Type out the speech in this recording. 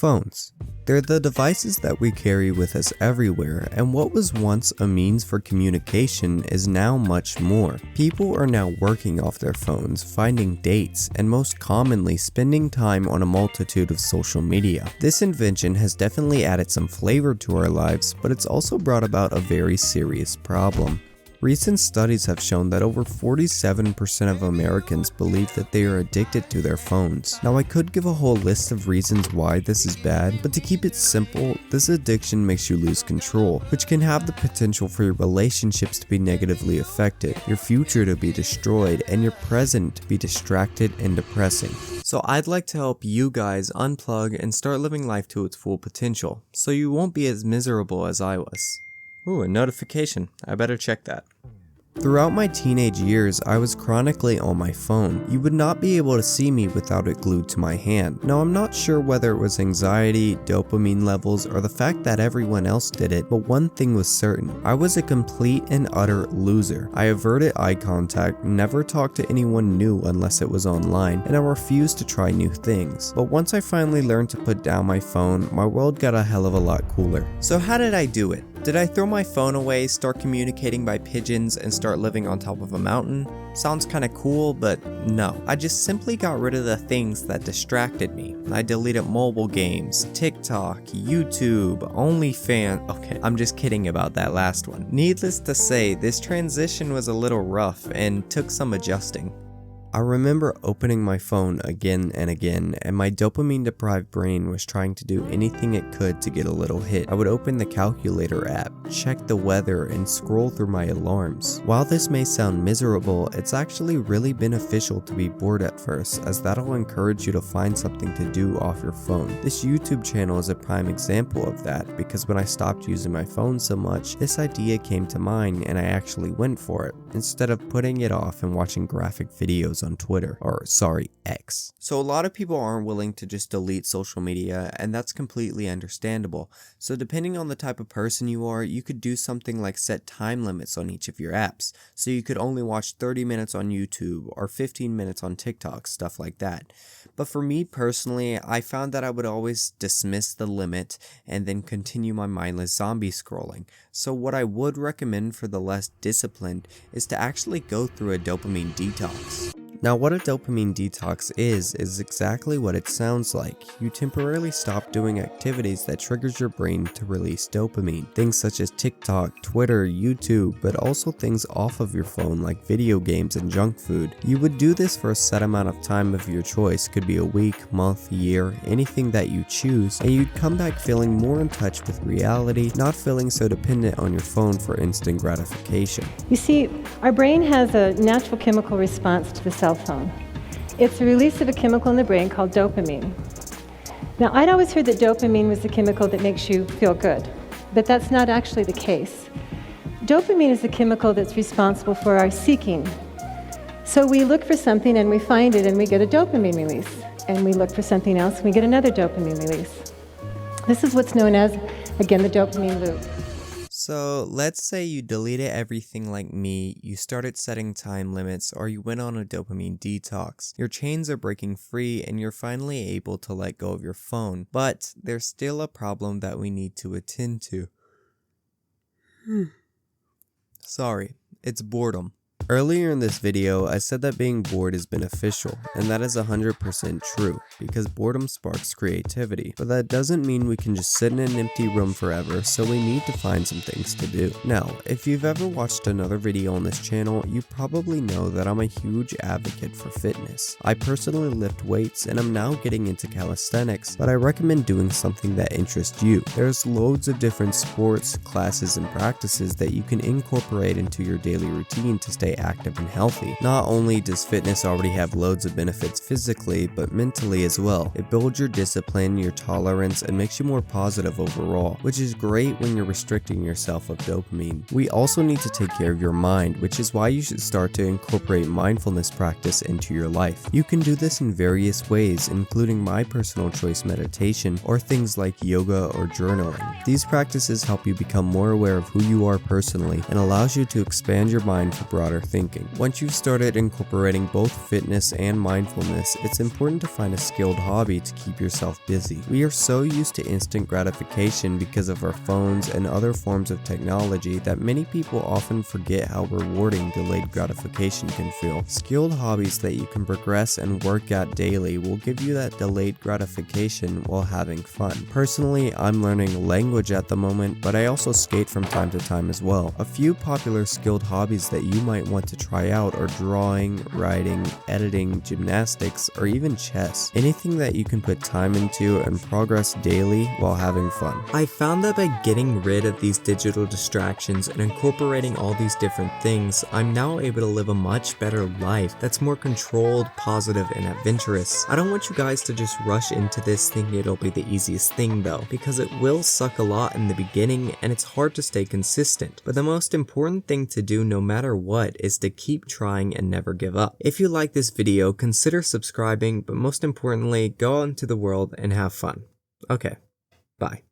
Phones. They're the devices that we carry with us everywhere, and what was once a means for communication is now much more. People are now working off their phones, finding dates, and most commonly spending time on a multitude of social media. This invention has definitely added some flavor to our lives, but it's also brought about a very serious problem. Recent studies have shown that over 47% of Americans believe that they are addicted to their phones. Now, I could give a whole list of reasons why this is bad, but to keep it simple, this addiction makes you lose control, which can have the potential for your relationships to be negatively affected, your future to be destroyed, and your present to be distracted and depressing. So I'd like to help you guys unplug and start living life to its full potential, so you won't be as miserable as I was. Ooh, a notification. I better check that. Throughout my teenage years, I was chronically on my phone. You would not be able to see me without it glued to my hand. Now, I'm not sure whether it was anxiety, dopamine levels, or the fact that everyone else did it, but one thing was certain. I was a complete and utter loser. I averted eye contact, never talked to anyone new unless it was online, and I refused to try new things. But once I finally learned to put down my phone, my world got a hell of a lot cooler. So how did I do it? Did I throw my phone away, start communicating by pigeons, and start living on top of a mountain? Sounds kinda cool, but no. I just simply got rid of the things that distracted me. I deleted mobile games, TikTok, YouTube, OnlyFans. Okay, I'm just kidding about that last one. Needless to say, this transition was a little rough and took some adjusting. I remember opening my phone again and again, and my dopamine-deprived brain was trying to do anything it could to get a little hit. I would open the calculator app, check the weather, and scroll through my alarms. While this may sound miserable, it's actually really beneficial to be bored at first, as that'll encourage you to find something to do off your phone. This YouTube channel is a prime example of that, because when I stopped using my phone so much, this idea came to mind and I actually went for it, instead of putting it off and watching graphic videos on Twitter, X. So a lot of people aren't willing to just delete social media, and that's completely understandable. So depending on the type of person you are, you could do something like set time limits on each of your apps. So you could only watch 30 minutes on YouTube or 15 minutes on TikTok, stuff like that. But for me personally, I found that I would always dismiss the limit and then continue my mindless zombie scrolling. So what I would recommend for the less disciplined is to actually go through a dopamine detox. Now, what a dopamine detox is exactly what it sounds like. You temporarily stop doing activities that triggers your brain to release dopamine. Things such as TikTok, Twitter, YouTube, but also things off of your phone like video games and junk food. You would do this for a set amount of time of your choice, could be a week, month, year, anything that you choose, and you'd come back feeling more in touch with reality, not feeling so dependent on your phone for instant gratification. You see, our brain has a natural chemical response to the cell phone. It's the release of a chemical in the brain called dopamine. Now, I'd always heard that dopamine was the chemical that makes you feel good, but that's not actually the case. Dopamine is the chemical that's responsible for our seeking. So we look for something and we find it and we get a dopamine release. And we look for something else and we get another dopamine release. This is what's known as, again, the dopamine loop. So let's say you deleted everything like me, you started setting time limits, or you went on a dopamine detox. Your chains are breaking free and you're finally able to let go of your phone, but there's still a problem that we need to attend to. Sorry, it's boredom. Earlier in this video, I said that being bored is beneficial, and that is 100% true, because boredom sparks creativity, but that doesn't mean we can just sit in an empty room forever, so we need to find some things to do. Now, if you've ever watched another video on this channel, you probably know that I'm a huge advocate for fitness. I personally lift weights, and I'm now getting into calisthenics, but I recommend doing something that interests you. There's loads of different sports, classes, and practices that you can incorporate into your daily routine to stay active and healthy. Not only does fitness already have loads of benefits physically, but mentally as well. It builds your discipline, your tolerance, and makes you more positive overall, which is great when you're restricting yourself of dopamine. We also need to take care of your mind, which is why you should start to incorporate mindfulness practice into your life. You can do this in various ways, including my personal choice meditation, or things like yoga or journaling. These practices help you become more aware of who you are personally and allows you to expand your mind for broader linear thinking. Once you've started incorporating both fitness and mindfulness, it's important to find a skilled hobby to keep yourself busy. We are so used to instant gratification because of our phones and other forms of technology that many people often forget how rewarding delayed gratification can feel. Skilled hobbies that you can progress and work at daily will give you that delayed gratification while having fun. Personally, I'm learning language at the moment, but I also skate from time to time as well. A few popular skilled hobbies that you might want to try out are drawing, writing, editing, gymnastics, or even chess. Anything that you can put time into and progress daily while having fun. I found that by getting rid of these digital distractions and incorporating all these different things, I'm now able to live a much better life that's more controlled, positive, and adventurous. I don't want you guys to just rush into this thinking it'll be the easiest thing though, because it will suck a lot in the beginning and it's hard to stay consistent. But the most important thing to do no matter what is to keep trying and never give up. If you like this video, consider subscribing, but most importantly, go out into the world and have fun. Okay, bye.